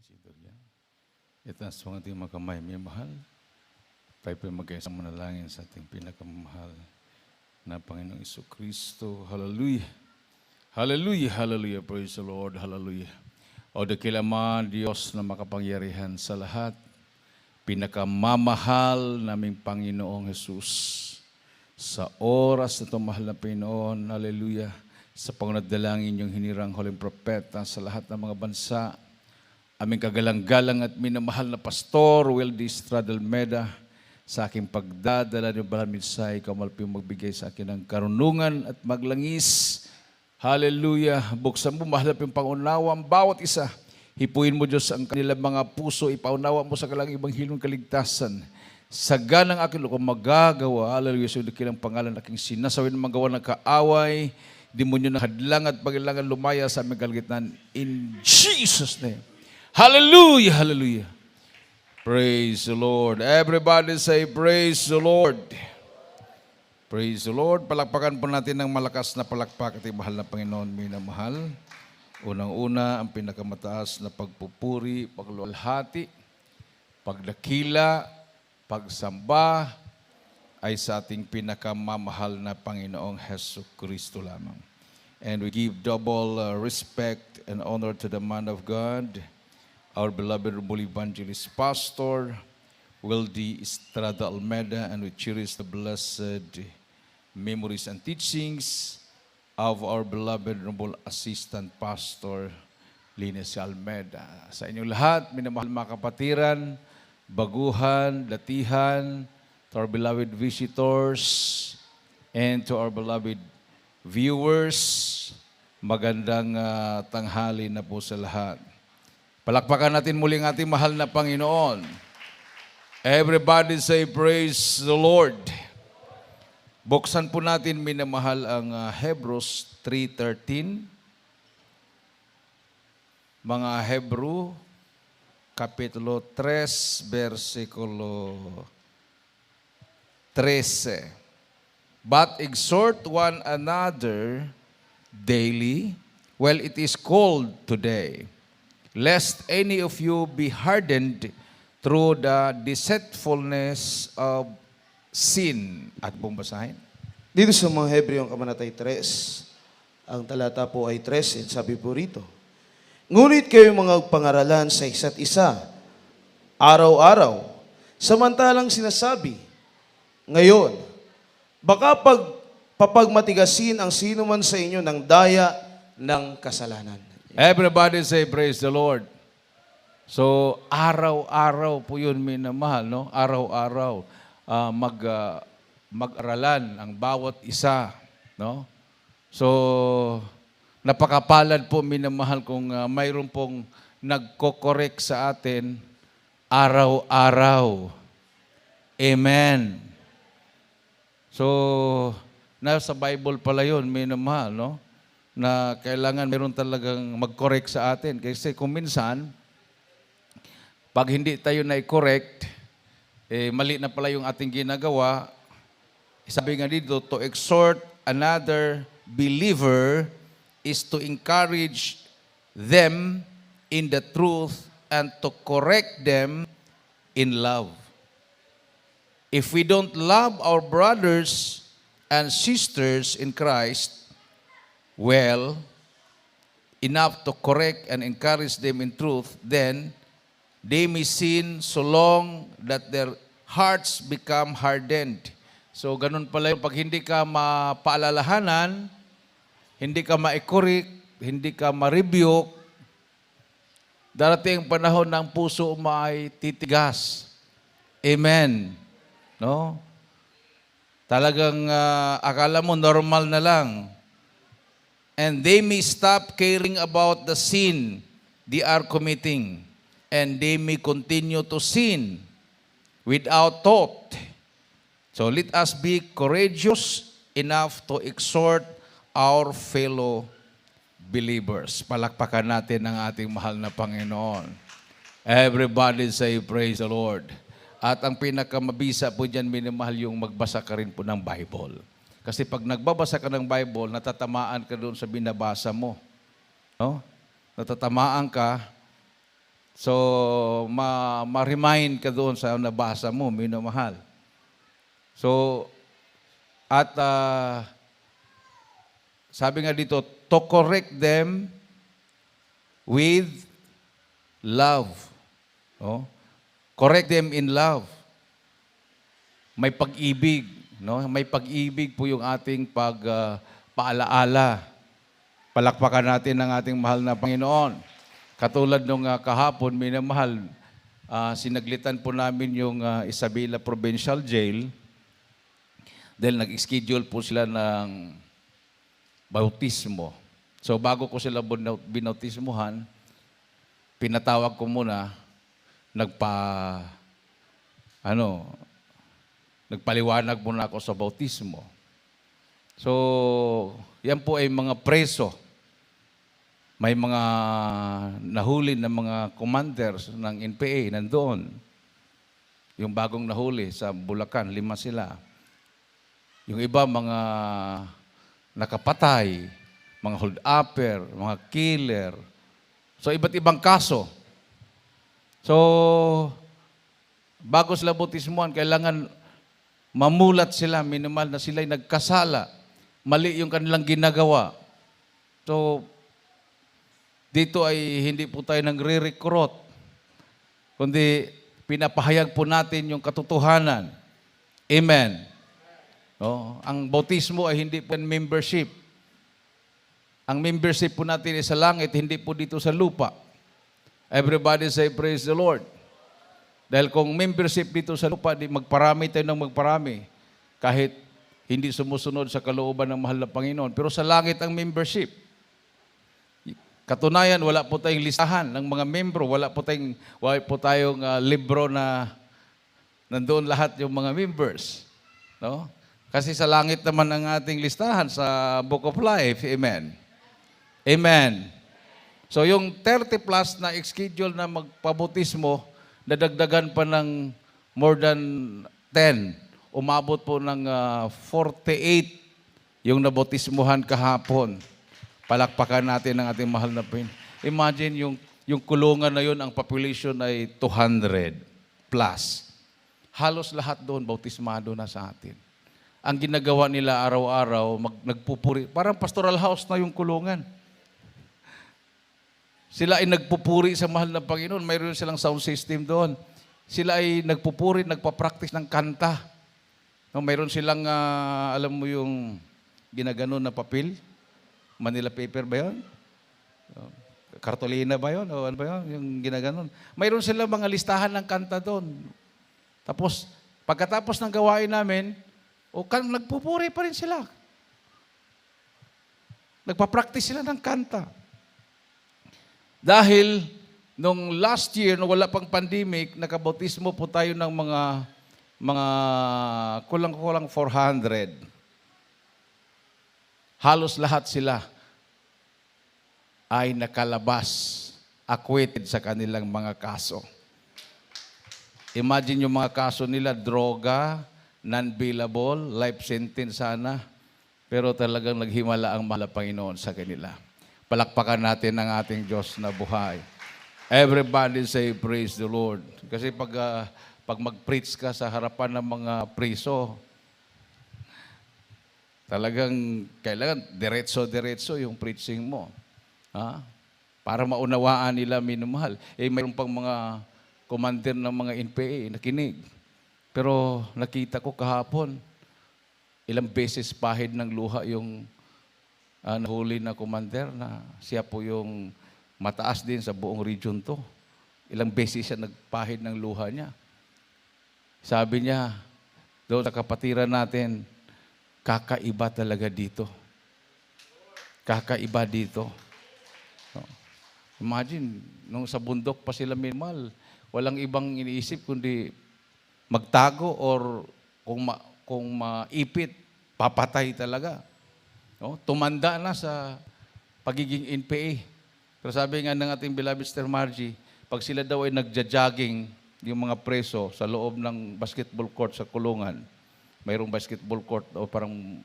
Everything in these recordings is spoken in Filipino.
Isidorian. Itaas mo ang ating mga kamay, may mahal. Tayo po mag-isang manalangin sa ating pinakamahal na Panginoong Jesucristo. Hallelujah. Hallelujah, hallelujah. Praise the Lord, hallelujah. O dakilaman Diyos na makapangyarihan sa lahat, pinakamamahal naming Panginoong Jesus. Sa oras na ito, mahal na Panginoon, hallelujah, sa pangunadalangin yung hinirang huling propeta sa lahat ng mga bansa, aming kagalang-galang at minamahal na Pastor Weldy Stradalmeda, sa aking pagdadala ng Banal Minsay, ikaw malaping magbigay sa akin ng karunungan at maglangis. Hallelujah. Buksan mo, mahal na pangunawa ang bawat isa. Hipuin mo, Diyos, ang kanilang mga puso. Ipaunawa mo sa kalang ibanghilong kaligtasan. Sagan ang aking loob magagawa. Hallelujah. Sa dakilang pangalan aking sinasawin ng magawa ng kaaway. Demonyo na hadlang at pagkailangan lumaya sa aming kalagitnaan. In Jesus' name. Hallelujah. Hallelujah. Praise the Lord. Everybody say, praise the Lord. Praise the Lord. Palakpakan po natin ng malakas na palakpak at mahal na Panginoon, minamahal. Unang-una, ang pinakamataas na pagpupuri, pagluwalhati, pagdakila, pagsamba ay sa ating pinakamamahal na Panginoong Jesucristo lamang. And we give double respect and honor to the man of God, our beloved evangelist Pastor Weldy Stradalmeda, and we cherish the blessed memories and teachings of our beloved noble assistant Pastor Linus Almeda. Sa inyong lahat, minamahal mga kapatiran, baguhan, datihan, to our beloved visitors, and to our beloved viewers, magandang tanghali na po sa lahat. Palakpakan natin muli ang ating mahal na Panginoon. Everybody say, praise the Lord. Buksan po natin, minamahal, ang Hebrews 3:13. Mga Hebrew, Kapitulo 3, versikulo 13. But exhort one another daily, while it is called today, lest any of you be hardened through the deceitfulness of sin. At pong basahin. Dito sa mga Hebreo, ang kabanatay 3, ang talata po ay 13, sabi po rito, ngunit kayo mga pangaralan sa isa't isa, araw-araw, samantalang sinasabi, ngayon, baka papagmatigasin ang sino man sa inyo ng daya ng kasalanan. Everybody say, praise the Lord. So, araw-araw po yun, minamahal, no? Araw-araw, mag-aralan ang bawat isa, no? So, napakapalad po, minamahal, kung mayroon pong nagko-correct sa atin araw-araw. Amen. So, nasa Bible pala yun, minamahal, no? Na kailangan meron talagang mag-correct sa atin. Kasi kung minsan, pag hindi tayo na-correct, mali na pala yung ating ginagawa. Sabi nga dito, to exhort another believer is to encourage them in the truth and to correct them in love. If we don't love our brothers and sisters in Christ well enough to correct and encourage them in truth, then they may sin so long that their hearts become hardened. So ganun pala yung pag hindi ka mapaalalahanan, hindi ka ma-correct, hindi ka ma-rebuke, darating ang panahon ng puso mo ay titigas. Amen. No? Talagang akala mo normal na lang. And they may stop caring about the sin they are committing. And they may continue to sin without thought. So let us be courageous enough to exhort our fellow believers. Palakpakan natin ang ating mahal na Panginoon. Everybody say, praise the Lord. At ang pinakamabisa po dyan, minamahal, yung magbasa ka rin po ng Bible. Kasi pag nagbabasa ka ng Bible, natatamaan ka doon sa binabasa mo. No? Natatamaan ka So, ma-remind ka doon sa nabasa mo, minamahal. So, at sabi nga dito, to correct them with love. No? Correct them in love. May pag-ibig, no? May pag-ibig po yung ating paalaala. Palakpakan natin ang ating mahal na Panginoon. Katulad nung kahapon, minamahal, sinaglitan po namin yung Isabela Provincial Jail dahil nag-schedule po sila ng bautismo. So bago ko sila binautismuhan, pinatawag ko muna, nagpaliwanag muna ako sa bautismo. So, yan po ay mga preso. May mga nahuli na mga commanders ng NPA nandoon. Yung bagong nahuli sa Bulacan, 5 sila. Yung iba mga nakapatay, mga hold-upper, mga killer. So, iba't ibang kaso. So, bago sila bautismuhan, kailangan mamulat sila, minimal na sila'y nagkasala. Mali yung kanilang ginagawa. So, dito ay hindi po tayo nagre-recruit, kundi pinapahayag po natin yung katotohanan. Amen. No? Ang bautismo ay hindi po membership. Ang membership po natin ay sa langit, hindi po dito sa lupa. Everybody say, praise the Lord. Dahil kung membership dito sa lupa, di magparami tayo ng magparami. Kahit hindi sumusunod sa kalooban ng mahal na Panginoon. Pero sa langit ang membership. Katunayan, wala po tayong listahan ng mga membro. Wala po tayong libro na nandoon lahat yung mga members. No? Kasi sa langit naman ang ating listahan sa Book of Life. Amen. Amen. So yung 30 plus na schedule na magpabutismo, nadagdagan pa ng more than 10. Umabot po ng 48 yung nabotismuhan kahapon. Palakpakan natin ang ating mahal na Panginoon. Imagine yung kulungan na yun, ang population ay 200 plus. Halos lahat doon bautismado na sa atin. Ang ginagawa nila araw-araw, nagpupuri. Parang pastoral house na yung kulungan. Sila ay nagpupuri sa mahal na Panginoon. Mayroon silang sound system doon. Sila ay nagpupuri, nagpa-practice ng kanta. No, mayroon silang, alam mo yung ginaganon na papel? Manila paper ba yun? Kartolina ba yun? O ano ba yun? Yung ginaganon. Mayroon silang mga listahan ng kanta doon. Tapos, pagkatapos ng gawain namin, nagpupuri pa rin sila. Nagpa-practice sila ng kanta. Dahil, nung last year, nung wala pang pandemic, nakabautismo po tayo ng mga kulang-kulang 400. Halos lahat sila ay nakalabas, acquitted sa kanilang mga kaso. Imagine yung mga kaso nila, droga, non-bailable, life sentence sana, pero talagang naghimala ang mahal na Panginoon sa kanila. Palakpakan natin ang ating Diyos na buhay. Everybody say, praise the Lord. Kasi pag mag-preach ka sa harapan ng mga priso, talagang kailangan diretso-diretso yung preaching mo. Ha? Para maunawaan nila, minumahal. Mayroon pang mga commander ng mga NPA nakinig. Pero nakita ko kahapon, ilang beses pahid ng luha yung nahuli na commander na siya po yung mataas din sa buong region to. Ilang beses siya nagpahid ng luha niya. Sabi niya, doon sa kapatiran natin, kakaiba talaga dito. Kakaiba dito. Imagine, nung sa bundok pa sila minimal, walang ibang iniisip kundi magtago or kung maipit, papatay talaga. No? Tumanda na sa pagiging NPA. Pero sabi nga ng ating beloved Sister Margie, pag sila daw ay nagja-jogging, yung mga preso sa loob ng basketball court sa kulungan, mayroong basketball court o parang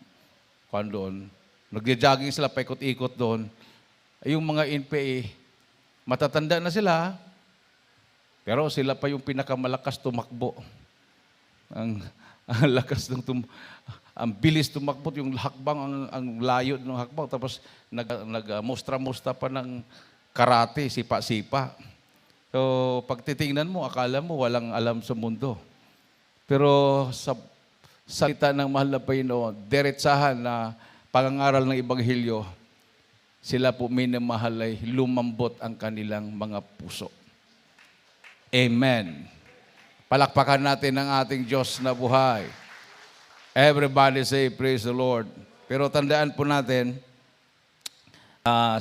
doon, nagja-jogging sila, paikot-ikot doon, yung mga NPA, matatanda na sila, Pero sila pa yung pinakamalakas tumakbo. Ang lakas ng ang bilis tumakbo, yung hakbang, ang layo ng hakbang. Tapos nag-mustra-mustra pa ng karate, sipa-sipa. So, pag titingnan mo, akala mo walang alam sa mundo. Pero sa salita ng mahal na Panginoon, diretsahan na pangangaral ng Ebanghelyo, sila po minamahal ay lumambot ang kanilang mga puso. Amen. Palakpakan natin ang ating Diyos na buhay. Everybody say, praise the Lord. Pero tandaan po natin,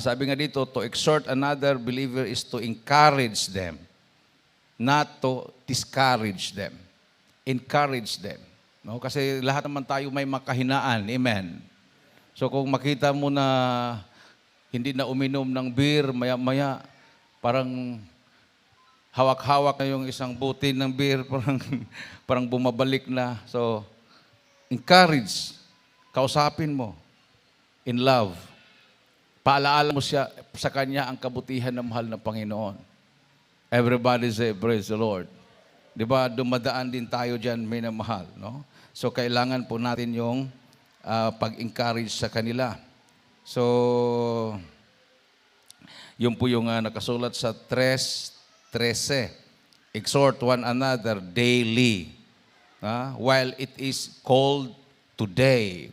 sabi nga dito, to exhort another believer is to encourage them, not to discourage them. Encourage them. No? Kasi lahat naman tayo may makahinaan. Amen. So kung makita mo na hindi na uminom ng beer, maya-maya, parang hawak-hawak na yung isang butin ng beer, parang bumabalik na. So, encourage. Kausapin mo. In love. Paalaala mo siya sa kanya ang kabutihan ng mahal na Panginoon. Everybody say, praise the Lord. Di ba, dumadaan din tayo dyan, minamahal. No? So, kailangan po natin yung pag-encourage sa kanila. So, yun po yung nakasulat sa 3:13. Exhort one another daily, while it is called today,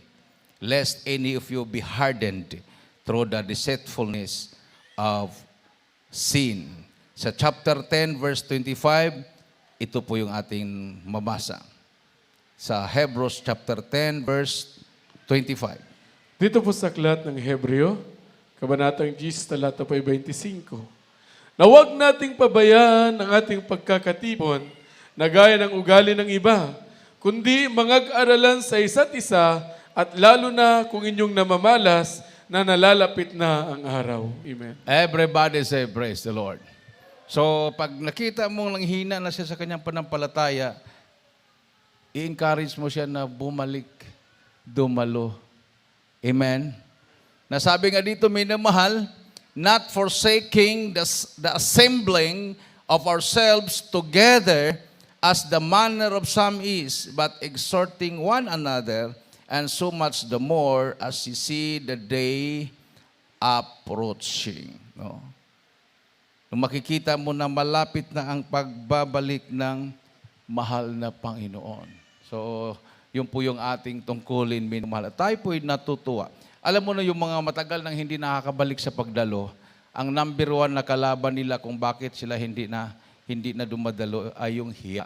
lest any of you be hardened through the deceitfulness of sin. Sa chapter 10, verse 25, ito po yung ating mabasa. Sa Hebrews chapter 10, verse 25. Dito po sa aklat ng Hebreo, Kabanatang 10, talata 25. Na huwag nating pabayaan ang ating pagkakatipon na gaya ng ugali ng iba, kundi mangag-aralan sa isa't isa at lalo na kung inyong namamalas na nalalapit na ang araw. Amen. Everybody say, praise the Lord. So, pag nakita mong nanghina na siya sa kanyang panampalataya, i-encourage mo siya na bumalik, dumalo. Amen? Nasabi nga dito, minamahal, not forsaking the assembling of ourselves together as the manner of some is, but exhorting one another, and so much the more as you see the day approaching. No? Nung makikita mo na malapit na ang pagbabalik ng mahal na Panginoon. So, yun po yung ating tungkulin, minamahal. Tayo po'y natutuwa. Alam mo na yung mga matagal nang hindi nakakabalik sa pagdalo, ang number one na kalaban nila kung bakit sila hindi na dumadalo ay yung hiya.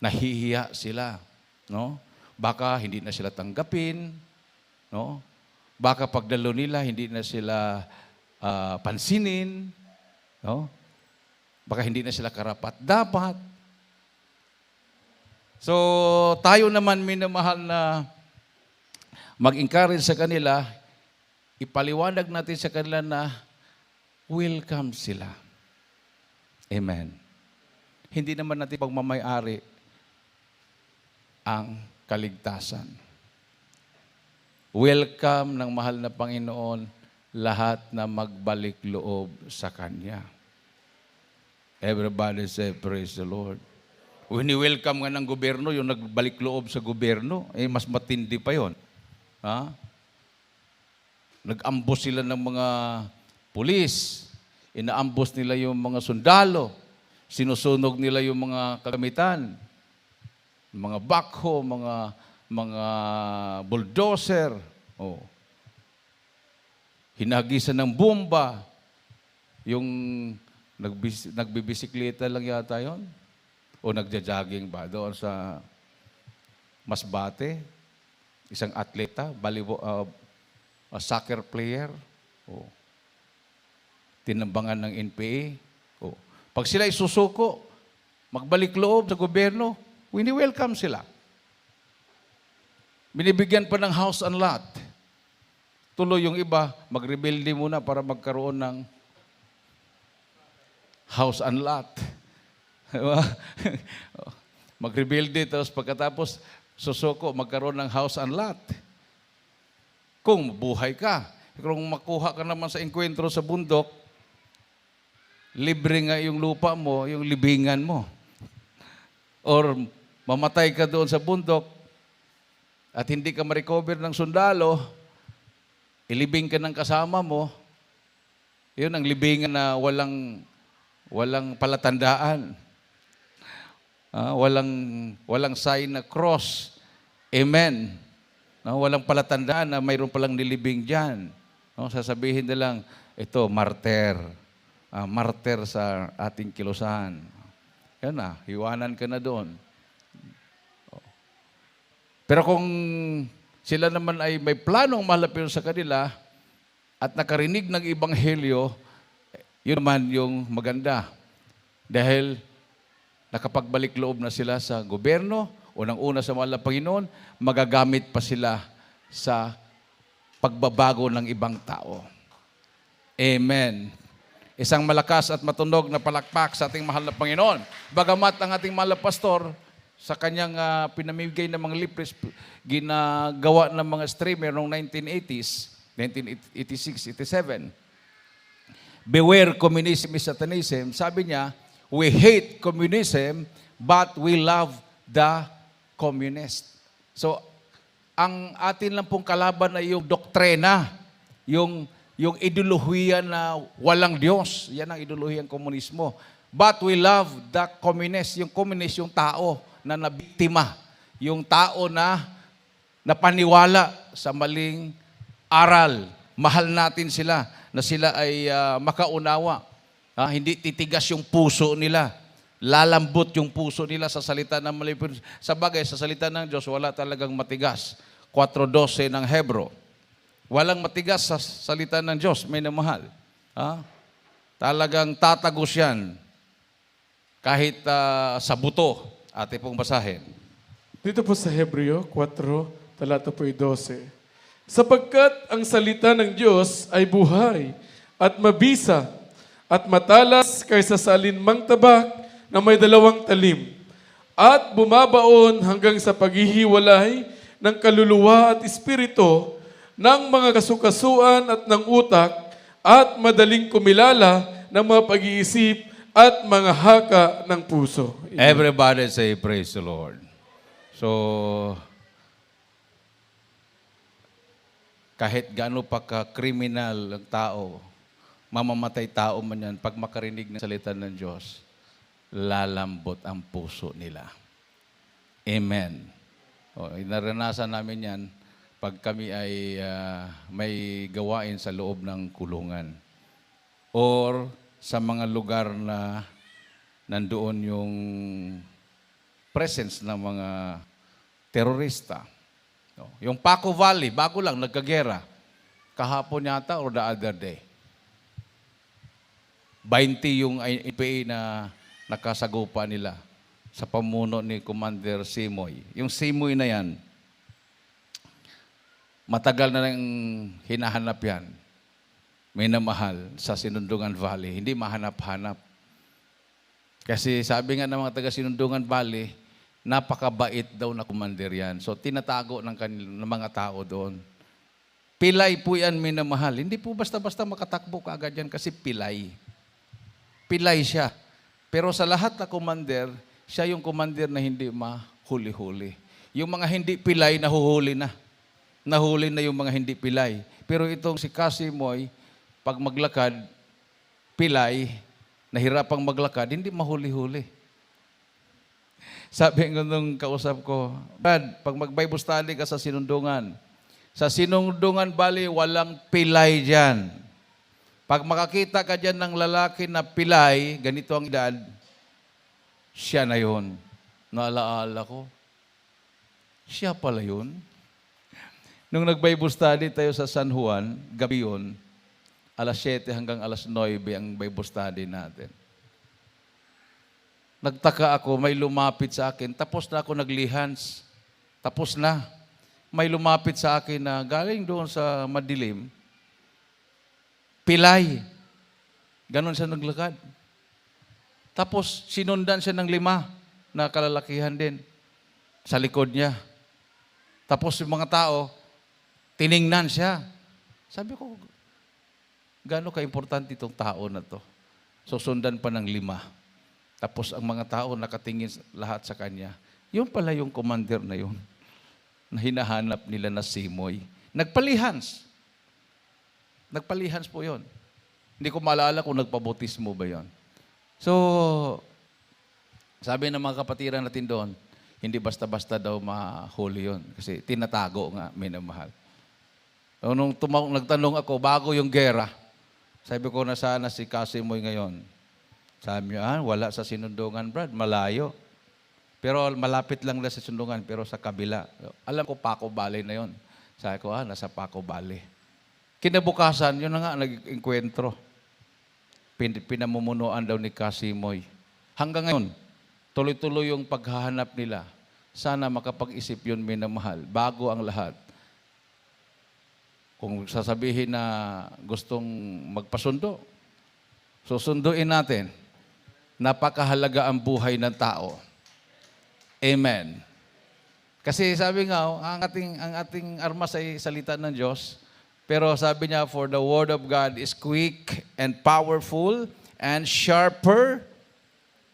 Nahihiya sila, no? Baka hindi na sila tanggapin, no? Baka pagdalo nila hindi na sila pansinin, no? Baka hindi na sila karapat-dapat. So, tayo naman minamahal na mag-encourage sa kanila, ipaliwanag natin sa kanila na welcome sila. Amen. Hindi naman natin pagmamayari ang kaligtasan. Welcome ng mahal na Panginoon lahat na magbalik loob sa Kanya. Everybody say, praise the Lord. Wini-welcome nga ng gobyerno, yung nagbalik loob sa gobyerno, mas matindi pa yon. Ha? Nag-ambos sila ng mga pulis, inaambos nila yung mga sundalo, sinusunog nila yung mga kagamitan, mga backhoe, mga bulldozer, hinagisan ng bomba, yung nagbibisikleta lang yata yon, o nagja-jogging ba doon sa Masbate, isang atleta, soccer player, tinambangan ng NPA. Pag sila isusuko, magbalik loob sa gobyerno, wini-welcome sila. Binibigyan pa ng house and lot. Tuloy yung iba, mag-rebuildi muna para magkaroon ng house and lot. Mag-rebuildi, tapos pagkatapos, susuko, magkaroon ng house and lot. Kung buhay ka, kung makuha ka naman sa enkwentro sa bundok, libre nga yung lupa mo, yung libingan mo. Or mamatay ka doon sa bundok at hindi ka ma-recover ng sundalo, ilibing ka ng kasama mo, yun ang libingan na walang palatandaan. Walang sign na cross. Amen. Walang palatandaan na mayroon palang nilibing dyan. Sasabihin na lang, ito, martir. Martir sa ating kilusan. Yan na, hiwanan ka na doon. Pero kung sila naman ay may planong malapit sa kanila at nakarinig ng Ebanghelyo, yun naman yung maganda. Dahil nakapagbalik loob na sila sa gobyerno, unang-una sa mahal na Panginoon, magagamit pa sila sa pagbabago ng ibang tao. Amen. Isang malakas at matunog na palakpak sa ating mahal na Panginoon. Bagamat ang ating mahal na pastor, sa kanyang pinamimigay ng mga lips, ginagawa ng mga streamer noong 1980s, 1986, 87, beware communism is Satanism. Sabi niya, we hate communism, but we love the communist. So, ang atin lang pong kalaban ay yung doktrina, yung ideolohiya na walang Diyos. Yan ang ideolohiya ng komunismo. But we love the communist. Yung communist, yung tao na nabiktima. Yung tao na napaniwala sa maling aral. Mahal natin sila, na sila ay makaunawa. Hindi titigas yung puso nila. Lalambot yung puso nila sa salita ng malipin. Sa bagay, sa salita ng Diyos, wala talagang matigas. 4:12 ng Hebro. Walang matigas sa salita ng Diyos, may namahal. Talagang tatagos yan. Kahit sa buto, ate pong basahin. Dito po sa Hebreo 4, talata po 12. Sapagkat ang salita ng Diyos ay buhay at mabisa at matalas kaysa sa alinmang tabak na may 2 talim at bumabaon hanggang sa paghihiwalay ng kaluluwa at espiritu ng mga kasukasuan at ng utak at madaling kumilala ng mga pag-iisip at mga haka ng puso. Everybody say, praise the Lord. So, kahit gaano pa ka-criminal ang tao, mamamatay tao man yan, pag makarinig ng salita ng Diyos, lalambot ang puso nila. Amen. Naranasan namin yan pag kami ay may gawain sa loob ng kulungan or sa mga lugar na nandoon yung presence ng mga terorista. Yung Paco Valley, bago lang, nagkagera. Kahapon yata or the other day. 20 yung IPA na nakasagupa nila sa pamuno ni Commander Simoy. Yung Simoy na yan, matagal na nang hinahanap yan. May namahal sa Sinundungan Valley. Hindi mahanap-hanap. Kasi sabi nga ng mga taga Sinundungan Valley, napakabait daw na commander yan. So tinatago ng mga tao doon. Pilay po yan, minamahal. Hindi po basta-basta makatakbo ka agad yan kasi pilay. Pilay siya. Pero sa lahat na commander, siya yung commander na hindi mahuli-huli. Yung mga hindi pilay, nahuhuli na. Nahuli na yung mga hindi pilay. Pero itong si Kasimoy, pag maglakad, pilay, nahirapang maglakad, hindi mahuli-huli. Sabi ko nung kausap ko, Brad, pag mag-Bible study ka sa Sinundungan Valley, walang pilay dyan. Pag makakita ka dyan ng lalaki na pilay, ganito ang edad, siya na yun. Naalaala ko, siya pala yun. Nung nag-Bible study tayo sa San Juan, gabi yun, alas 7 hanggang alas 9 ang Bible study natin. Nagtaka ako, may lumapit sa akin, tapos na ako naglihans. Tapos na. May lumapit sa akin na galing doon sa madilim, pilay. Ganon siya naglakad. Tapos sinundan siya ng 5 na kalalakihan din sa likod niya. Tapos yung mga tao, tiningnan siya. Sabi ko, gaano ka-importante itong tao na to? susundan pa ng 5. Tapos ang mga tao nakatingin lahat sa kanya. Yun pala yung commander na yun, na hinahanap nila na Simoy. Nagpalihans. Nagpalihans po yun. Hindi ko maalala kung nagpabotismo ba yun. So, sabi ng mga kapatiran natin doon, hindi basta-basta daw mahuli yun. Kasi tinatago nga, minamahal. So, nung nagtanong ako, bago yung gera, sabi ko na sana si Casimoy ngayon. Sabi niya, wala sa sinundungan, Brad, malayo. Pero malapit lang na sa sinundungan, pero sa kabila. Alam ko, Paco Valley na yun. Sabi ko, nasa Paco Valley. Kinabukasan, yun na nga, nag-enkwentro. Pinamumunuan daw ni Casimoy. Hanggang ngayon, tuloy-tuloy yung paghahanap nila. Sana makapag-isip yun, minamahal, bago ang lahat. Kung sasabihin na gustong magpasundo, susunduin natin. Napakahalaga ang buhay ng tao. Amen. Kasi sabi nga, ang ating armas ay salita ng Diyos. Pero sabi niya, for the word of God is quick and powerful and sharper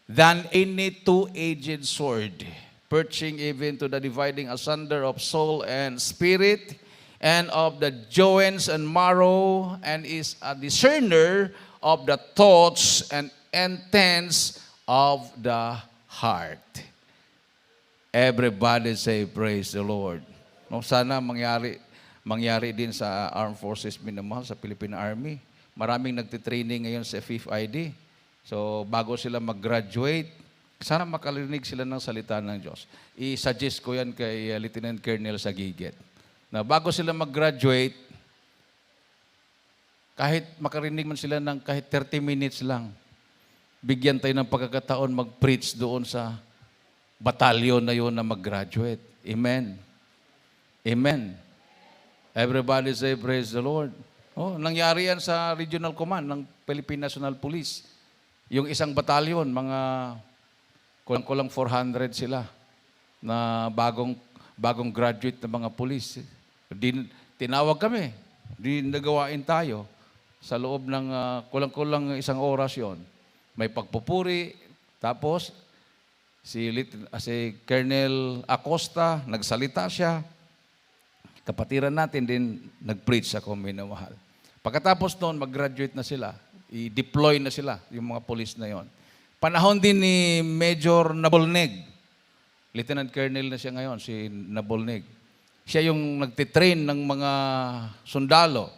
than any two-edged sword, piercing even to the dividing asunder of soul and spirit, and of the joints and marrow, and is a discerner of the thoughts and intents of the heart. Everybody say, praise the Lord. No, sana mangyari din sa Armed Forces, minamahal, sa Philippine Army. Maraming nagtitraining ngayon sa FIFID. So, bago sila mag-graduate, sana makarinig sila ng salita ng Diyos. I-suggest ko yan kay Lieutenant Colonel Sagigit. Na bago sila mag-graduate, kahit makarinig man sila ng kahit 30 minutes lang, bigyan tayo ng pagkakataon mag-preach doon sa batalyon na yun na mag-graduate. Amen. Amen. Everybody say, praise the Lord. Oh, nangyari yan sa Regional Command ng Philippine National Police. Yung isang batalyon, mga kulang-kulang 400 sila na bagong graduate na mga police. Tinawag kami. Nagawain tayo. Sa loob ng kulang-kulang 1 oras yon. May pagpupuri. Tapos, si Colonel Acosta, nagsalita siya. Kapatiran natin din, nag-preach ako, minamahal. Pagkatapos noon, mag-graduate na sila. I-deploy na sila, yung mga police na yon. Panahon din ni Major Nabolneg. Lieutenant Colonel na siya ngayon, si Nabolneg. Siya yung nagtitrain ng mga sundalo.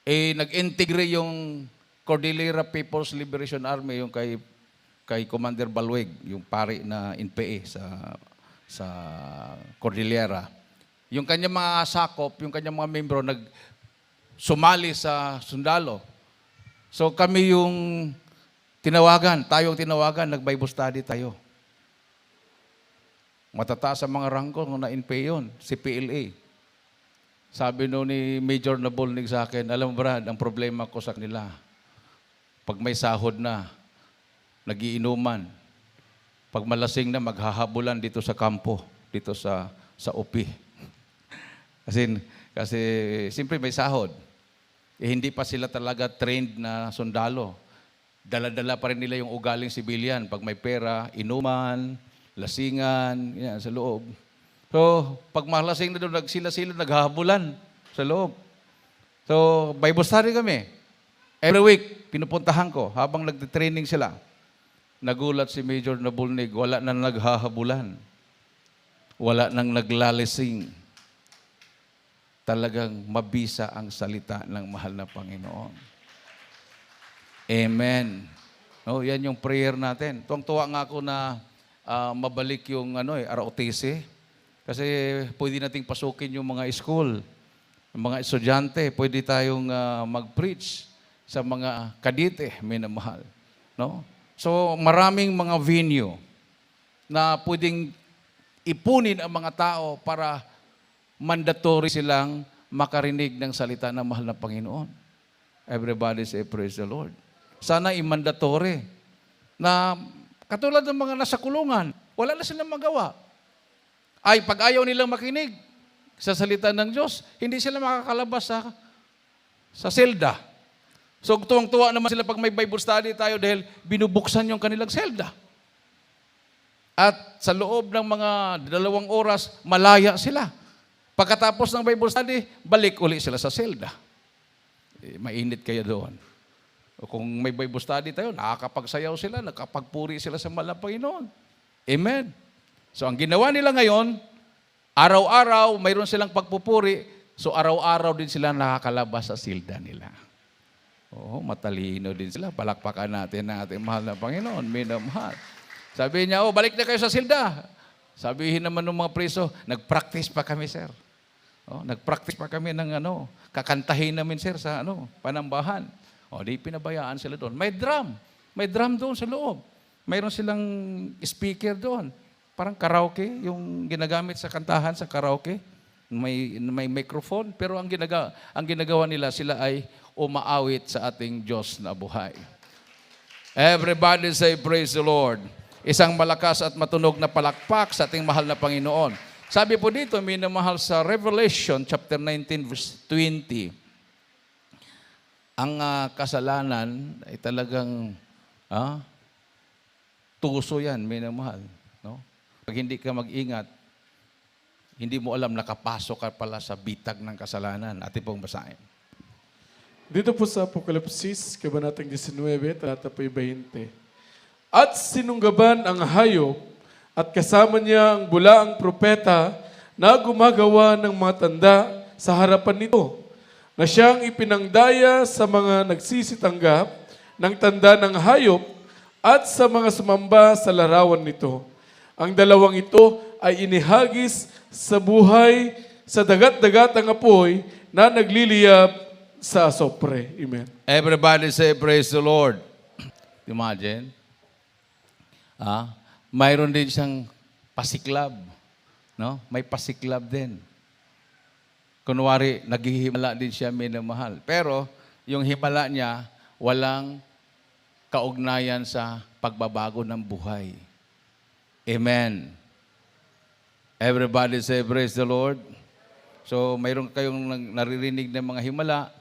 Nag-integrate yung Cordillera People's Liberation Army, yung kay Commander Balweg, yung pari na NPA sa Cordillera. Yung kanyang mga sakop, yung kanyang mga membro, sumali sa sundalo. So kami yung tayong tinawagan, nag-Bible study tayo. Matataas sa mga rangko na NPA yun, si PLA. Sabi noon ni Major Nabolnig sa akin, alam mo Brad, ang problema ko sa kanila, pag may sahod na, nagiinuman, pag malasing na, maghahabulan dito sa kampo, dito sa UP. Kasi siyempre may sahod. Hindi pa sila talaga trained na sundalo. Dala-dala pa rin nila yung ugaling sibilyan. Pag may pera, inuman, lasingan, yan, sa loob. So, pag malasing na doon, sila naghahabulan sa loob. So, Bible study kami. Every week, pinupuntahan ko habang nagtitraining sila. Nagulat si Major Nabulnig, wala nang naghahabulan. Wala nang naglalising. Talagang mabisa ang salita ng mahal na Panginoon. Amen. No, yan yung prayer natin. Tuwang-tuwa nga ako na mabalik yung ROTC. Kasi pwede nating pasukin yung mga school, yung mga estudyante. Pwede tayong mag-preach sa mga kadite, minamahal. No? So maraming mga venue na pwedeng ipunin ang mga tao para mandatory silang makarinig ng salita ng mahal na Panginoon. Everybody say, praise the Lord. Sana i-mandatory na katulad ng mga nasa kulungan, wala na silang magawa. Pag ayaw nilang makinig sa salita ng Diyos, hindi sila makakalabas sa selda. So tuwang-tuwa naman sila pag may Bible study tayo dahil binubuksan yung kanilang selda. At sa loob ng mga 2 oras, malaya sila. Pagkatapos ng Bible study, balik uli sila sa selda. Mainit kaya doon. O kung may Bible study tayo, nakakapagsayaw sila, nakapagpuri sila sa mahal na Panginoon. Amen. So ang ginawa nila ngayon, araw-araw, mayroon silang pagpupuri, so araw-araw din sila nakakalabas sa silda nila. Oo, matalino din sila. Palakpakan natin ang ating mahal na Panginoon. Minamahal. Sabi niya, balik na kayo sa silda. Sabihin naman ng mga preso, nag-practice pa kami, sir. Nag-practice pa kami ng kakantahin namin, sir, sa panambahan. Di pinabayaan sila doon. May drum. May drum doon sa loob. Mayroon silang speaker doon. Parang karaoke, yung ginagamit sa kantahan sa karaoke. May microphone, pero ang ginagawa nila, sila ay umaawit sa ating Diyos na buhay. Everybody say, praise the Lord. Isang malakas at matunog na palakpak sa ating mahal na Panginoon. Sabi po dito, minamahal sa Revelation chapter 19 verse 20, ang kasalanan ay talagang tuso yan, minamahal. No? Pag hindi ka mag-ingat, hindi mo alam, nakapasok ka pala sa bitag ng kasalanan. Atin pong basahin. Dito po sa Apokalipsis, kabanatang 19, talata po 20. At sinunggaban ang hayop at kasama niya ang bulaang propeta na gumagawa ng mga tanda sa harapan nito, na siyang ipinangdaya sa mga nagsisitanggap ng tanda ng hayop at sa mga sumamba sa larawan nito. Ang dalawang ito ay inihagis sa buhay sa dagat-dagatang apoy na nagliliyab sa asopre. Amen. Everybody say, praise the Lord. Imagine. Mayroon din siyang pasiklab. No? May pasiklab din. Kunwari, naghihimala din siya, minamahal. Pero, yung himala niya, walang kaugnayan sa pagbabago ng buhay. Amen. Everybody say, praise the Lord. So, mayroon kayong naririnig ng mga himala,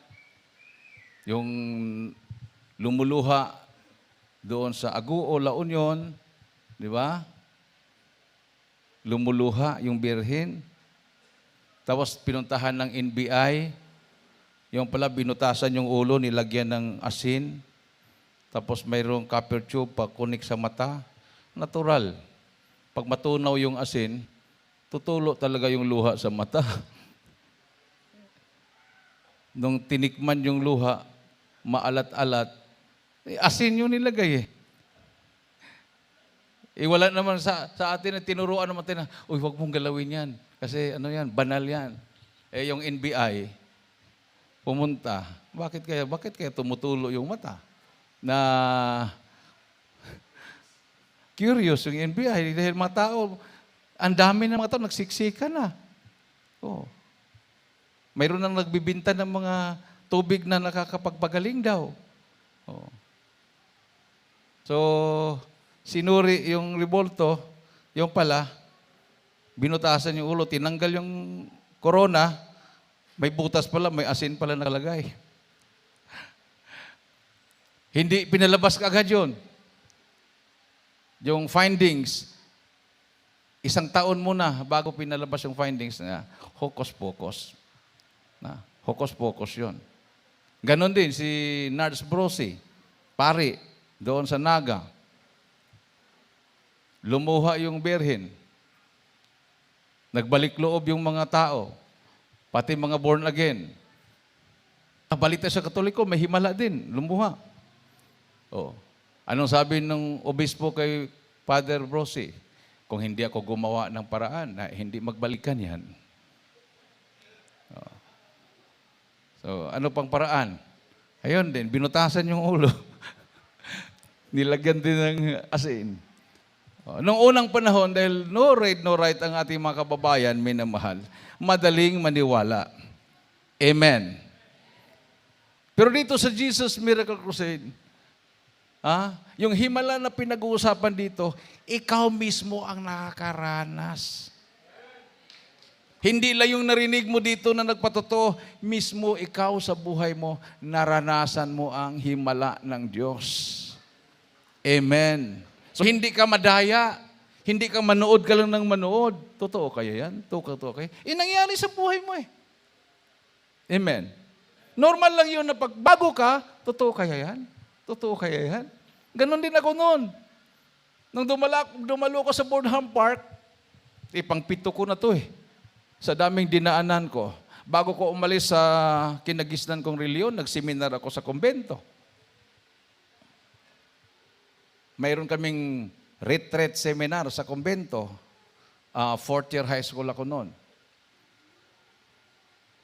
yung lumuluha doon sa Aguo, La Union, di ba? Lumuluha yung birhen. Tapos pinuntahan ng NBI, yung pala binutasan yung ulo, nilagyan ng asin. Tapos mayroong copper tube pa-connect sa mata. Natural. Pag matunaw yung asin, tutulo talaga yung luha sa mata. Nung tinikman yung luha, maalat-alat, asin yung nilagay wala naman sa atin, tinuruan naman natin na, huwag mong galawin yan. Kasi banal yan. Yung NBI, pumunta, bakit kaya tumutulo yung mata? Na curious yung NBI, dahil mga tao, ang dami ng mga tao, nagsiksika na. Mayroon nang nagbibinta ng mga tubig na nakakapagpagaling daw. So, sinuri yung rebolto, yung pala, binutasan yung ulo, tinanggal yung corona, may butas pala, may asin pala nakalagay. Hindi pinalabas kaagad yun. Yung findings, 1 taon muna bago pinalabas yung findings na hocus-pocus. Hocus-pocus yun. Ganon din si Nards Brosi, pari, doon sa Naga. Lumuha yung birhen. Nagbalik loob yung mga tao, pati mga born again. Balita sa Katoliko, may himala din, lumuha. Anong sabi ng obispo kay Father Brosi? Kung hindi ako gumawa ng paraan na hindi magbalikan yan. So, ano pang paraan? Ayun din, binutasan yung ulo. Nilagyan din ng asin. Noong unang panahon, dahil no right ang ating mga kababayan, minamahal, madaling maniwala. Amen. Pero dito sa Jesus Miracle Crusade, yung himala na pinag-uusapan dito, ikaw mismo ang nakakaranas. Hindi lang yung narinig mo dito na nagpatotoo, mismo ikaw sa buhay mo, naranasan mo ang himala ng Diyos. Amen. So hindi ka madaya, hindi ka manood ka lang ng manood. Totoo kaya yan? Totoo kaya? Nangyari sa buhay mo eh. Amen. Normal lang yun na pagbago ka, totoo kaya yan? Totoo kaya yan? Ganon din ako noon. Nung dumalo ko sa Burnham Park, pang-pito ko na to eh. Sa daming dinaanan ko. Bago ko umalis sa kinagisnan kong reliyon, nagseminar ako sa kumbento. Mayroon kaming retreat seminar sa kumbento. Fourth year high school ako noon.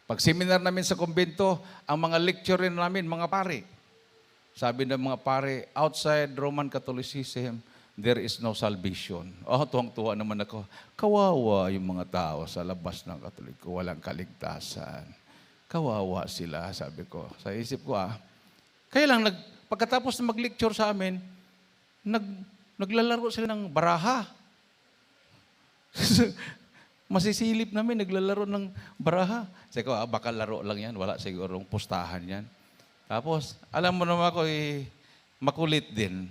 Pag seminar namin sa kumbento, ang mga lecturer namin, mga pare. Sabi ng mga pare, outside Roman Catholicism, there is no salvation. Tuwang-tuwa naman ako. Kawawa yung mga tao sa labas ng Katoliko. Walang kaligtasan. Kawawa sila, sabi ko. Sa isip ko, Kaya lang, pagkatapos na mag-lecture sa amin, naglalaro sila ng baraha. Masisilip namin, naglalaro ng baraha. Sabi ko, baka laro lang yan. Wala sigurong pustahan yan. Tapos, alam mo naman ako, makulit din.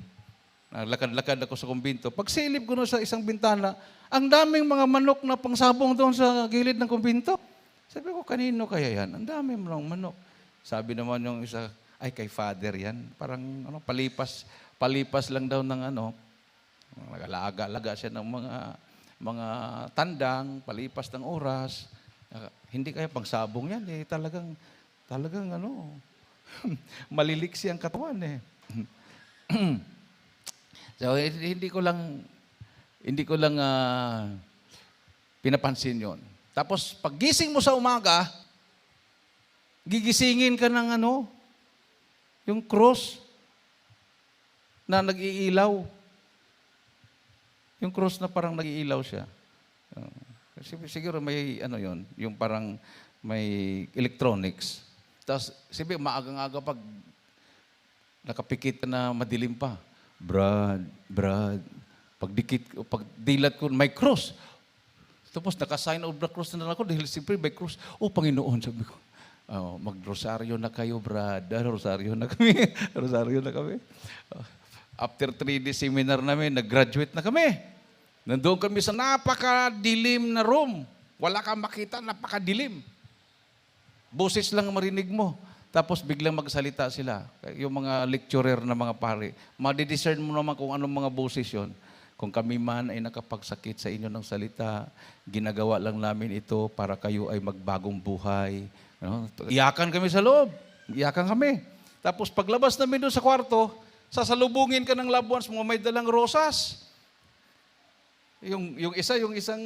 Lakad-lakad ako sa kumbinto. Pag silip ko na sa isang bintana, ang daming mga manok na pangsabong doon sa gilid ng kumbinto. Sabi ko, kanino kaya yan? Ang dami mo ng manok. Sabi naman yung isa, ay kay Father yan. Parang palipas lang daw ng nag-alaga siya ng mga tandang, palipas ng oras. Hindi kaya pangsabong yan eh. Talagang maliliksi ang katawan eh. So, hindi ko lang pinapansin yon. Tapos, pag gising mo sa umaga, gigisingin ka ng yung cross na nag-iilaw. Yung cross na parang nag-iilaw siya. Siguro may yon, yung parang may electronics. Tapos, sabi, maagang-aga pag nakapikit ka na madilim pa. Brad, pag dilat ko, may cross. Tapos naka-sign of the cross na ako dahil siyempre may cross. Panginoon, sabi ko. Mag-rosaryo na kayo, Brad. Rosaryo na kami. Rosaryo na kami. After 3 days seminar namin, nag-graduate na kami. Nandoon kami sa napakadilim na room. Wala kang makita, napakadilim. Boses lang marinig mo. Tapos biglang magsalita sila. Yung mga lecturer na mga pare. Madidiscern mo naman kung anong mga boses yun. Kung kami man ay nakapagsakit sa inyo ng salita, ginagawa lang namin ito para kayo ay magbagong buhay. Iyakan kami sa loob. Iyakan kami. Tapos paglabas namin doon sa kwarto, sasalubungin ka ng loved ones mo, may dalang rosas. Yung isang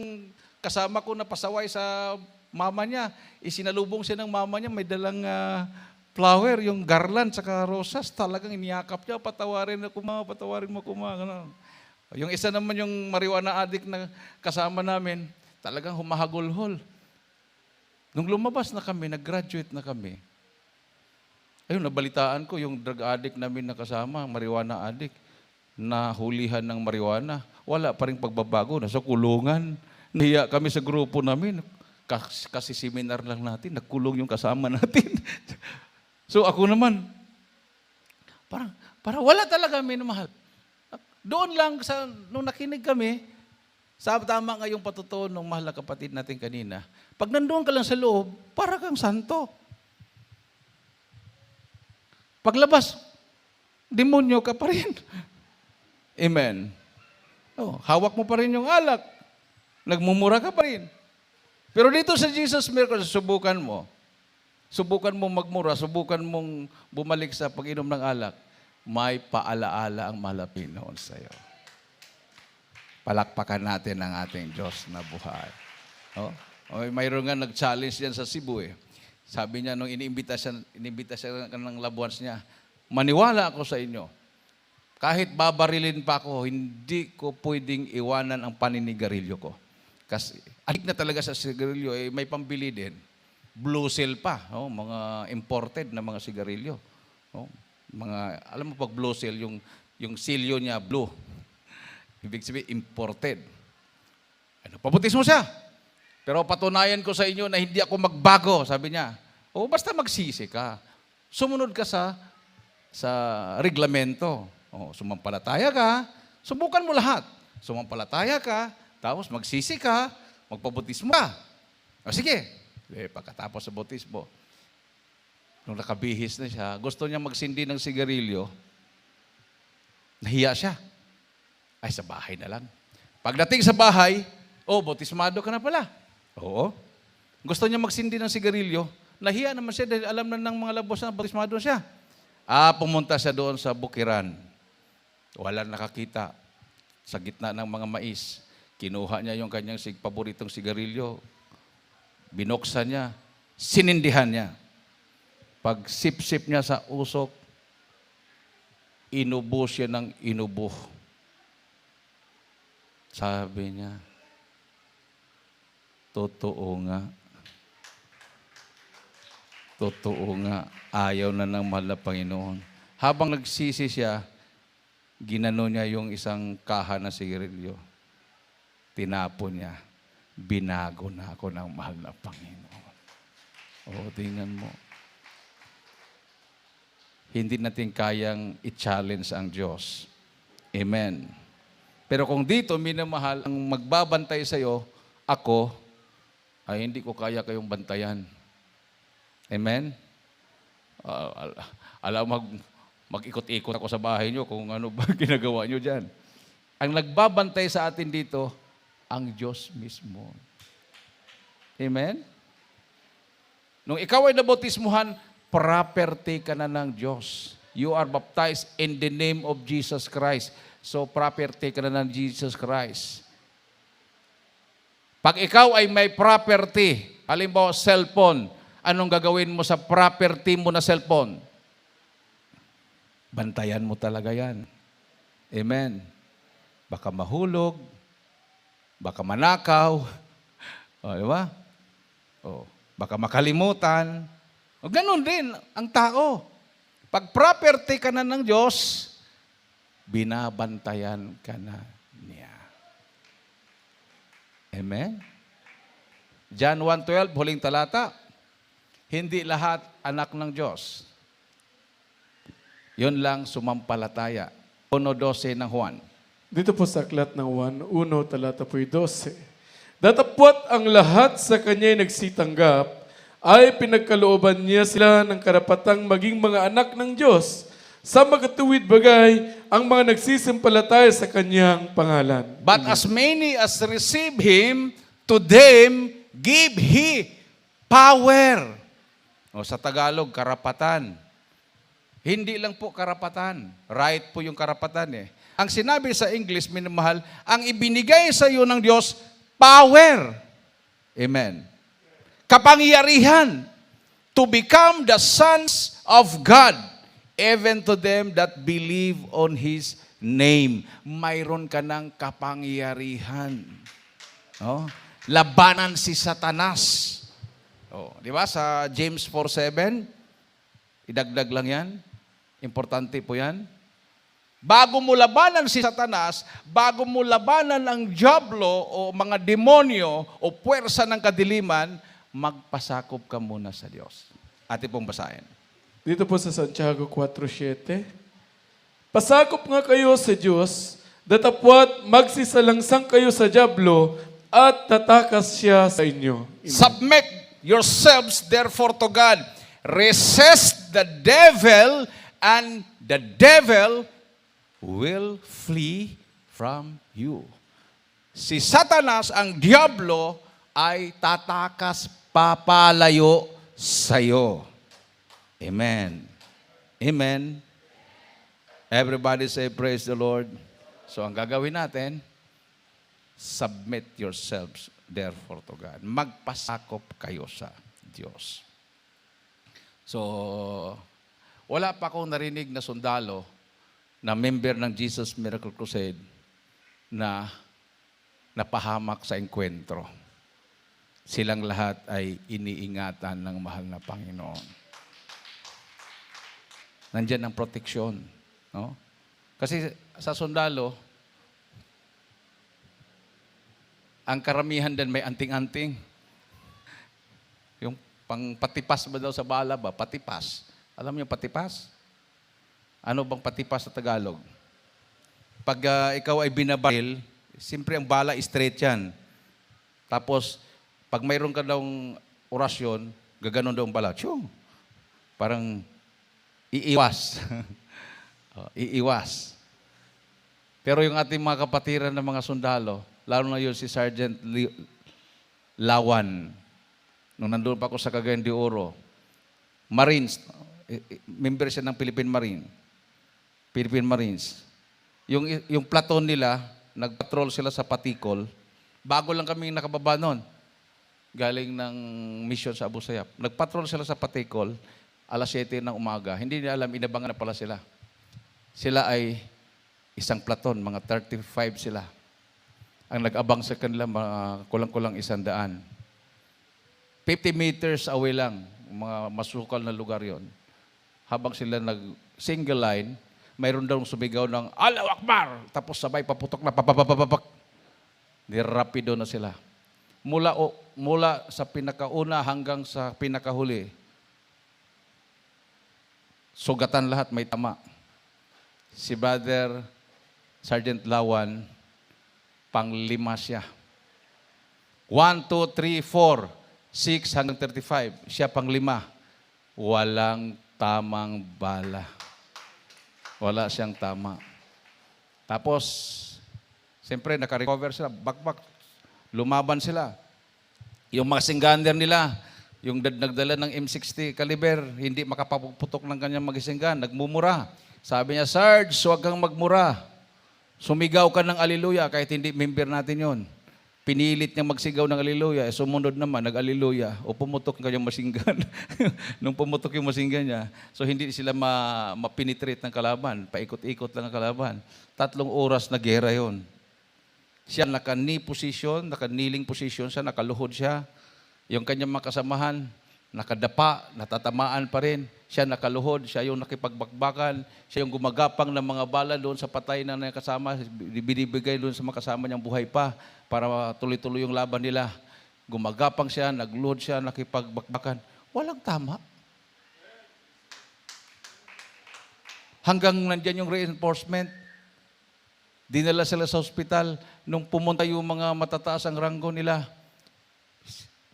kasama ko na pasaway sa mama niya, isinalubong siya ng mama niya, may dalang flower, yung garland, saka rosas, talagang iniyakap niya, patawarin mo kuma. Yung isa naman yung marijuana addict na kasama namin, talagang humahagulhol. Nung lumabas na kami, nag-graduate na kami, ayun, nabalitaan ko yung drug addict namin na kasama, marijuana addict, na hulihan ng marijuana. Wala pa rin pagbabago, nasa kulungan. Nahiya kami sa grupo namin, kasi seminar lang natin, nagkulong yung kasama natin. So ako naman, parang wala talaga minamahal. Doon lang, nung nakinig kami, tama nga yung patutuo ng mahal na kapatid natin kanina, pag nandoon ka lang sa loob, para kang santo. Paglabas, demonyo ka pa rin. Amen. Hawak mo pa rin yung alak. Nagmumura ka pa rin. Pero dito sa Jesus Miracle, subukan mo magmura, subukan mong bumalik sa pag-inom ng alak, may paalaala ang mahal na Panginoon sa iyo. Palakpakan natin ang ating Diyos na buhay. Mayroon nga nag-challenge yan sa Cebu eh. Sabi niya, nung inimbita siya ng loved ones niya, maniwala ako sa inyo. Kahit babarilin pa ako, hindi ko pwedeng iwanan ang paninigarilyo ko. Kasi adik na talaga sa sigarilyo, may pambili din. Blue seal pa, mga imported na mga sigarilyo. Alam mo pag blue seal, yung silyo niya blue. Ibig sabihin, imported. Pabutis mo siya. Pero patunayan ko sa inyo na hindi ako magbago, sabi niya. O basta magsisi ka. Sumunod ka sa reglamento. O, sumampalataya ka, subukan mo lahat. Sumampalataya ka, tapos magsisi ka, magpabutismo ka. O sige, pagkatapos sa bautismo, nung nakabihis na siya, gusto niya magsindi ng sigarilyo, nahiya siya. Ay, sa bahay na lang. Pagdating sa bahay, bautismado ka na pala. Oo. Gusto niya magsindi ng sigarilyo, nahiya naman siya dahil alam na ng mga labos na bautismado siya. Pumunta siya doon sa bukiran. Walang nakakita. Sa gitna ng mga mais, kinuha niya yung kanyang paboritong sigarilyo, binuksan niya, sinindihan niya. Pag sip-sip niya sa usok, inubo siya ng inubo. Sabi niya, totoo nga. Totoo nga. Ayaw na ng mahal na Panginoon. Habang nagsisi siya, ginano niya yung isang kaha na sigarilyo. Tinapon niya. Binago na ako ng mahal na Panginoon. Tingnan mo. Hindi natin kayang i-challenge ang Diyos. Amen. Pero kung dito, minamahal, ang magbabantay sa'yo, ako, ay hindi ko kaya kayong bantayan. Amen? Mag-ikot-ikot ako sa bahay nyo kung ano ba ginagawa nyo dyan. Ang nagbabantay sa atin dito, ang Diyos mismo. Amen? Nung ikaw ay nabautismuhan, property ka na ng Diyos. You are baptized in the name of Jesus Christ. So, property ka na ng Jesus Christ. Pag ikaw ay may property, halimbawa cellphone, anong gagawin mo sa property mo na cellphone? Bantayan mo talaga yan. Amen. Baka mahulog, baka manakaw, di ba? Baka makalimutan. Ganon din ang tao. Pag property ka na ng Diyos, binabantayan ka na niya. Amen? John 1:12, huling talata, hindi lahat anak ng Diyos. Yun lang sumampalataya. 1:12 ng Juan. Dito po sa aklat ng Juan, 1, talata po 12. Datapwat ang lahat sa kanya'y nagsitanggap, ay pinagkalooban niya sila ng karapatang maging mga anak ng Diyos, sa magatuwid bagay ang mga nagsisimpalataya sa kanyang pangalan. But as many as receive Him, to them give He power. Sa Tagalog, karapatan. Hindi lang po karapatan. Right po yung karapatan eh. Ang sinabi sa English, minamahal, ang ibinigay sa iyo ng Diyos, power. Amen. Kapangyarihan to become the sons of God, even to them that believe on His name. Mayroon ka ng kapangyarihan. Labanan si Satanas. Di ba sa James 4:7? Idagdag lang yan. Importante po yan. Bago mo labanan si Satanas, bago mo labanan ang diablo o mga demonyo o puwersa ng kadiliman, magpasakop ka muna sa Diyos. Atin pong basahin. Dito po sa Santiago 4:7. Pasakop nga kayo sa Diyos, datapwat magsisalangsang kayo sa diablo at tatakas siya sa inyo. Submit yourselves therefore to God. Resist the devil and the devil will flee from you. Si Satanas, ang diablo, ay tatakas papalayo sa'yo. Amen. Amen. Everybody say, praise the Lord. So, ang gagawin natin, submit yourselves therefore to God. Magpasakop kayo sa Diyos. So, wala pa akong narinig na sundalo na member ng Jesus Miracle Crusade na napahamak sa engkwentro. Silang lahat ay iniingatan ng mahal na Panginoon. Nandyan ang proteksyon. No? Kasi sa sundalo, ang karamihan din may anting-anting. Pang patipas ba daw sa bala ba? Patipas. Alam niyo patipas? Ano bang patipas sa Tagalog? Pag ikaw ay binabaril, siyempre ang bala straight yan. Tapos, pag mayroon ka daw orasyon, gaganon daw ang bala. Tiyong! Parang iiwas. Iiwas. Pero yung ating mga kapatiran ng mga sundalo, lalo na yun si Sergeant Lawan, nung nandun pa ako sa Cagayan de Oro, Marines, member siya ng Philippine Marines. Yung platoon nila, nagpatrol sila sa Patikol, bago lang kami nakababa noon, galing ng mission sa Abu Sayyaf. Nagpatrol sila sa Patikol, alas 7 ng umaga. Hindi nila alam, inabangan na pala sila. Sila ay isang platon, mga 35 sila. Ang nag-abang sa kanila, kulang-kulang 100. 50 meters away lang, mga masukal na lugar yon. Habang sila nag-single line, mayroon daw sumigaw ng Allahu Akbar! Tapos sabay paputok na papapapapak. Rapido na sila. Mula sa pinakauna hanggang sa pinakahuli, sugatan lahat, may tama. Si Brother Sergeant Lawan, pang-5 siya. 1, 2, 3, 4, 6 hanggang 35. Siya pang-5. Walang tamang bala. Wala siyang tama. Tapos, siyempre, naka-recover sila. Bakbak. Lumaban sila. Yung mga singgander nila, yung nagdala ng M60 caliber, hindi makapaputok ng kanyang magisinggan, nagmumura. Sabi niya, Sarge, huwag kang magmura. Sumigaw ka ng aliluya kahit hindi member natin yon. Pinilit niyang magsigaw ng aliluya, sumunod naman, nag-aliluya, o pumutok ang kanyang masinggan. Nung pumutok yung masinggan niya, so hindi sila mapinitrate ng kalaban, paikot-ikot lang ang kalaban. 3 oras na gera yon. Siya naka-knee position, naka-kneeling position siya, nakaluhod siya. Yung kanyang makasamahan, nakadapa, natatamaan pa rin. Siya nakaluhod, siya yung nakipagbakbakan, siya yung gumagapang ng mga bala doon sa patay na kasama, binibigay doon sa mga kasama niyang buhay pa para tuloy-tuloy yung laban nila. Gumagapang siya, nagluhod siya, nakipagbakbakan. Walang tama. Hanggang nandyan yung reinforcement, dinala sila sa ospital. Nung pumunta yung mga matataas ang ranggo nila,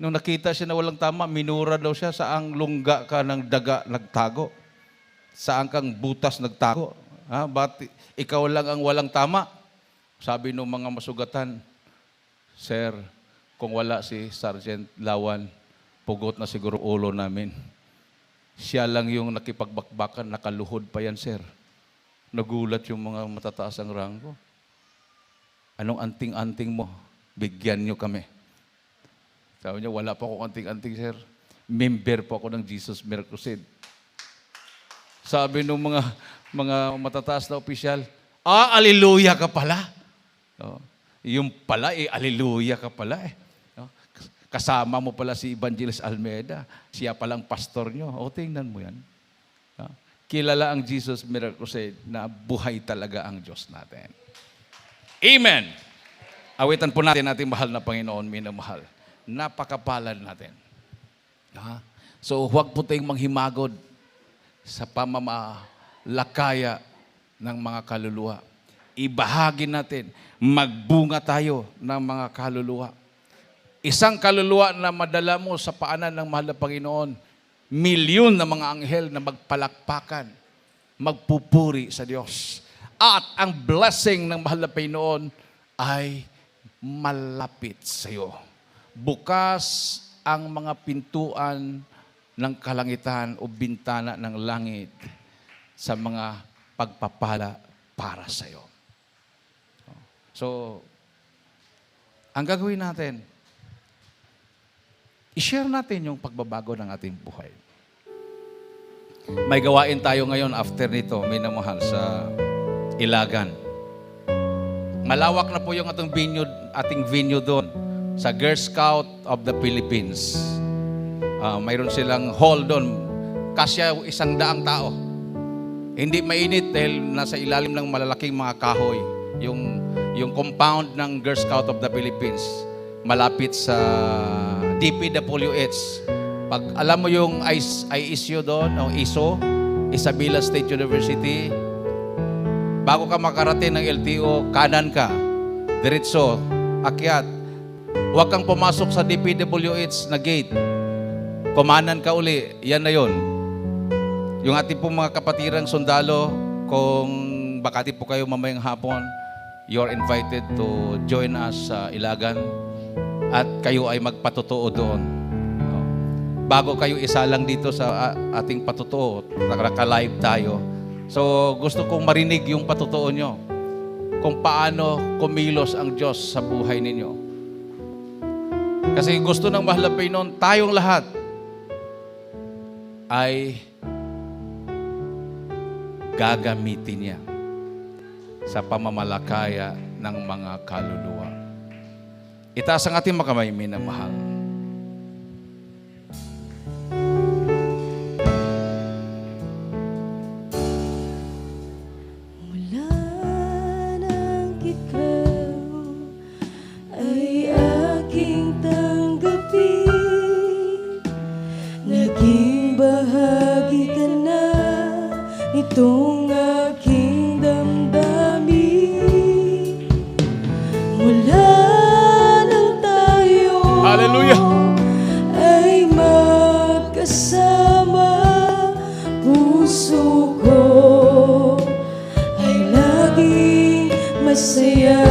nung nakita siya na walang tama, minura daw siya, saang lungga ka ng daga nagtago? Saan kang butas nagtago? Ha? Ba't ikaw lang ang walang tama? Sabi ng mga masugatan, Sir, kung wala si Sergeant Lawan, pugot na siguro ulo namin. Siya lang yung nakipagbakbakan, nakaluhod pa yan, Sir. Nagulat yung mga matataas ang ranggo. Anong anting-anting mo? Bigyan niyo kami. Sabi niya, wala po akong anting-anting, sir. Member po ako ng Jesus Miracle Crusade. Sabi ng mga matataas na opisyal, aliluya ka pala. No? Yung pala, aliluya ka pala. No? Kasama mo pala si Evangelist Almeida. Siya palang pastor nyo. Tingnan mo yan. No? Kilala ang Jesus Miracle Crusade na buhay talaga ang Diyos natin. Amen! Awitan po natin ating mahal na Panginoon, minamahal. Napakapalad natin. Ha? So, huwag po tayong manghimagod sa pamamalakaya ng mga kaluluwa. Ibahagi natin, magbunga tayo ng mga kaluluwa. Isang kaluluwa na madala mo sa paanan ng mahal na Panginoon, milyon na mga anghel na magpalakpakan, magpupuri sa Diyos. At ang blessing ng mahal na Panginoon ay malapit sa iyo. Bukas ang mga pintuan ng kalangitan o bintana ng langit sa mga pagpapala para sa iyo. So, ang gagawin natin, i-share natin yung pagbabago ng ating buhay. May gawain tayo ngayon after nito, minamahal, sa Ilagan. Malawak na po yung ating venue doon sa Girl Scout of the Philippines. Mayroon silang hall doon. Kasya 100 tao. Hindi mainit dahil nasa ilalim ng malalaking mga kahoy. Yung compound ng Girl Scout of the Philippines, malapit sa DPWH, Pag alam mo yung ISU doon, o ISO, Isabela State University, bago ka makarating ng LTO, kanan ka, diretso, akyat. Huwag kang pumasok sa DPWH na gate. Kumanan ka uli, yan na yon. Yung ating pong mga kapatirang sundalo, kung bakati po kayo mamayang hapon, you're invited to join us sa Ilagan at kayo ay magpatotoo doon. Bago kayo isa lang dito sa ating patotoo, naka-live tayo. So gusto kong marinig yung patotoo nyo kung paano kumilos ang Diyos sa buhay ninyo. Kasi gusto ng mahal na Panginoon, tayong lahat ay gagamitin niya sa pamamalakaya ng mga kaluluwa. Itaas ang ating mga kamay, minamahal. Mula nang ikaw ay aking tanggapin, naging bahagi ka na nitong aking damdamin. Mula nang tayo Hallelujah! ay magkasama, puso ko ay laging masaya.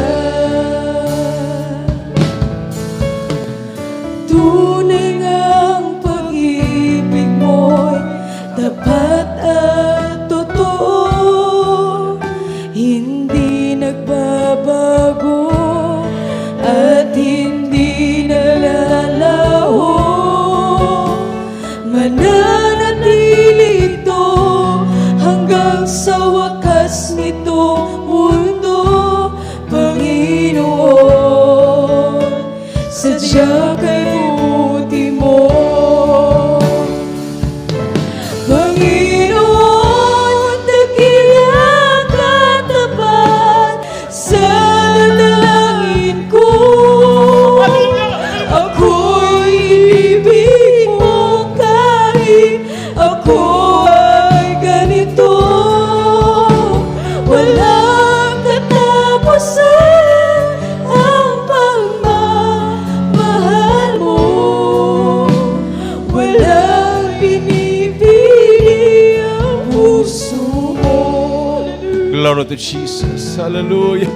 Tunay ngang pag-ibig mo'y tapat at totoo, hindi nagbabago at hindi nalalaho. Mananatili ito hanggang sa wakas nitong mundo, Panginoon. Sadya kay buti mo, Panginoon, dakila katapat sa dalangin ko. Ako'y ibig mo kahit ako ay ganito. Walang katapusan ang pagmamahal mo. Walang pinipili ang puso mo. Glory to Jesus. Hallelujah.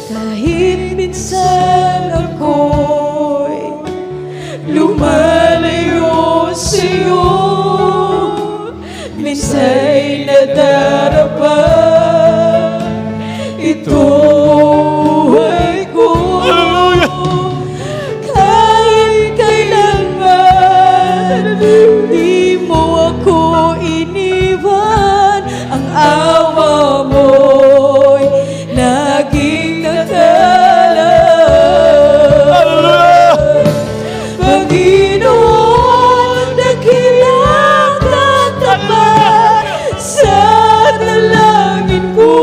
Kahit minsan ako'y lumalayo sa'yo, minsa'y nadarapa itong buhay ko. Kahit kailanman di mo ako iniwan, ang awa mo'y laging nakalap. Panginoon, dakila katapat sa dalangin ko.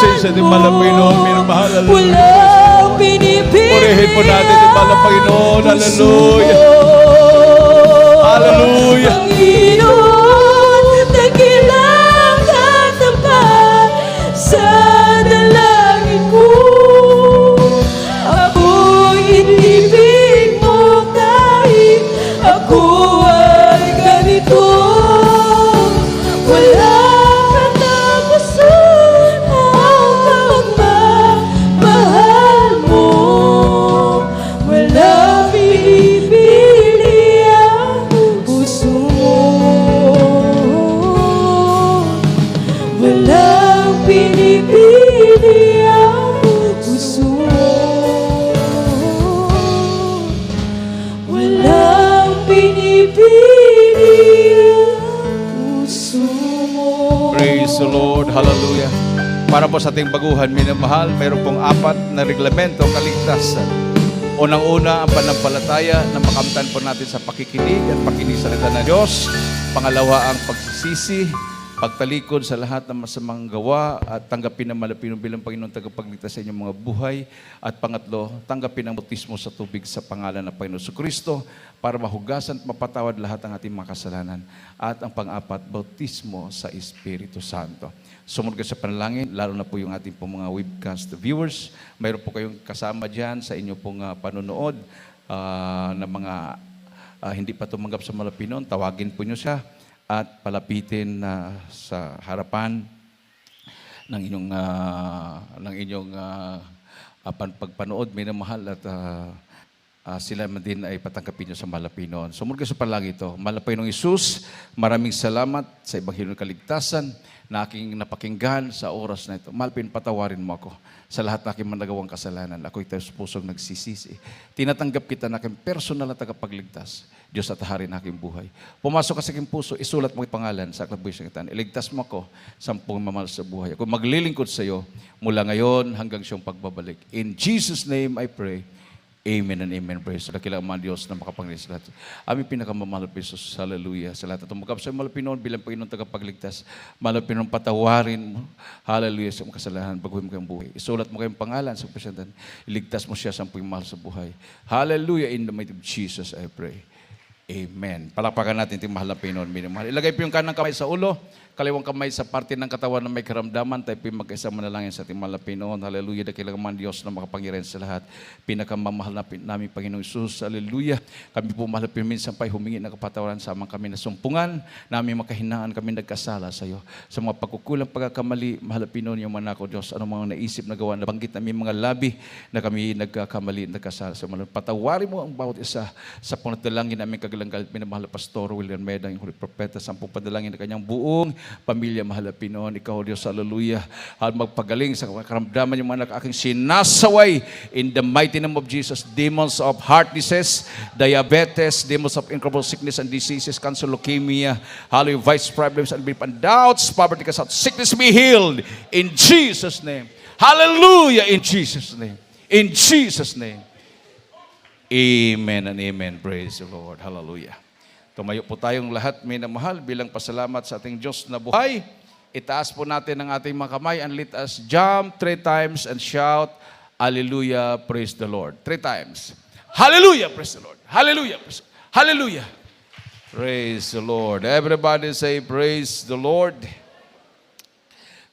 presensya ng mahal na Panginoon, minamahal. Hallelujah. Walang pinipili Purihin po natin ng mahal na Panginoon. Hallelujah. Hallelujah. Panginoon, dakilang katapat sa dalangin ko. Ako'y inibig mo kahit ako ay ganito. Walang katapusan ang pagmamahal mo. Walang pinipili ang puso mo. Walang pinipili ang puso mo. Walang pinipili ang puso mo. Praise the Lord. Hallelujah. Para po sa ating baguhan, minamahal, mayroon pong 4 na reglamento kaligtasan. Unang-una, ang panampalataya na makamtan po natin sa pakikinig at pakinig sa salita ng Diyos. Pangalawa, ang pagsisisi, pagtalikod sa lahat ng masamang gawa at tanggapin ang malapino bilang Panginoon tagapagligtas sa inyong mga buhay. At pangatlo, tanggapin ang bautismo sa tubig sa pangalan ng Panginoon Kristo para mahugasan at mapatawad lahat ng ating mga kasalanan. At ang pang-apat, bautismo sa Espiritu Santo. Sumunod ka sa panalangin, lalo na po yung ating pong mga webcast viewers. Mayroon po kayong kasama dyan sa inyong pong panonood na mga hindi pa tumanggap sa Malapinon. Tawagin po nyo siya at palapitin sa harapan ng inyong pagpanood, minamahal, at sila man din ay patanggapin nyo sa Malapinon. Sumunod ka sa panalangin ito. Malapinon Isus, maraming salamat sa Ebanghelyo ng Kaligtasan na aking napakinggan sa oras na ito. Malpin, patawarin mo ako sa lahat na aking managawang kasalanan. Ako'y tayo sa pusong nagsisisi. Tinatanggap kita na aking personal na tagapagligtas. Diyos at hari na aking buhay. Pumasok ka sa aking puso, isulat mo ang pangalan sa aklat buhay sa kitan. Iligtas mo ako sa sampung mamahal sa buhay. Ako maglilingkod sa iyo mula ngayon hanggang siyang pagbabalik. In Jesus' name I pray. Amen and amen. Praise the dakilang mga Diyos na makapangyarihan sa lahat. Aming pinakamamahal na Jesus. Hallelujah. Sa lahat na tumagap sa Malapinon bilang Panginoon tagapagligtas. Malapinon, patawarin mo. Hallelujah sa mga kasalanan. Baguhin mo kayong buhay. Isulat mo kayong pangalan sa presensya. Iligtas mo siya sa sampung mahal sa buhay. Hallelujah. In the mighty name of Jesus I pray. Amen. Palakpakan natin itong mahal na Panginoon. Minamahal. Ilagay po yung kanang kamay sa ulo, kaliwang kamay sa parte ng katawan na may karamdaman. Tayo po yung mag-isa manalangin sa ating mahal na Panginoon. Hallelujah. Dakilang man Diyos na makapangyarihan sa lahat. Pinakamamahal na namin Panginoong Isus. Hallelujah. Kami po mahal na Panginoon. Minsan pa'y humingi ng kapatawaran sa amang kami na sumpungan. Namin makahinaan kami nagkasala sa iyo. Sa mga pagkukulang pagkakamali, mahal na Panginoon, yung mga nako Diyos, anong mga naisip na gawa, nabanggit namin mga labi na kami nagkakamali, nagkasala sa mga. Patawarin mo ang bawat isa sa panatdalangin namin kagalang-galit. Minamahal na Pastor William Meda, yung huli propeta, 10 panalangin na kanyang buong pamilya, mahal na Pinoon. Ikaw, Diyos, hallelujah. Magpagaling sa karamdaman yung mga aking sinasaway in the mighty name of Jesus. Demons of heart disease, diabetes, demons of incurable sickness and diseases, cancer, leukemia, hallelujah, vice problems and belief and doubts, poverty, cast out, sickness be healed in Jesus' name. Hallelujah, in Jesus' name. In Jesus' name. Amen and amen. Praise the Lord. Hallelujah. Tumayo po tayong lahat, minamahal, bilang pasalamat sa ating Diyos na buhay. Itaas po natin ang ating mga kamay and let us jump 3 times and shout, Hallelujah, praise the Lord. 3 times. Hallelujah, praise the Lord. Hallelujah, praise the Lord. Hallelujah. Praise the Lord. Everybody say, praise the Lord.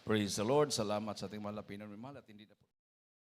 Praise the Lord. Salamat sa ating mahal na Pinoy. Mahal at hindi na po.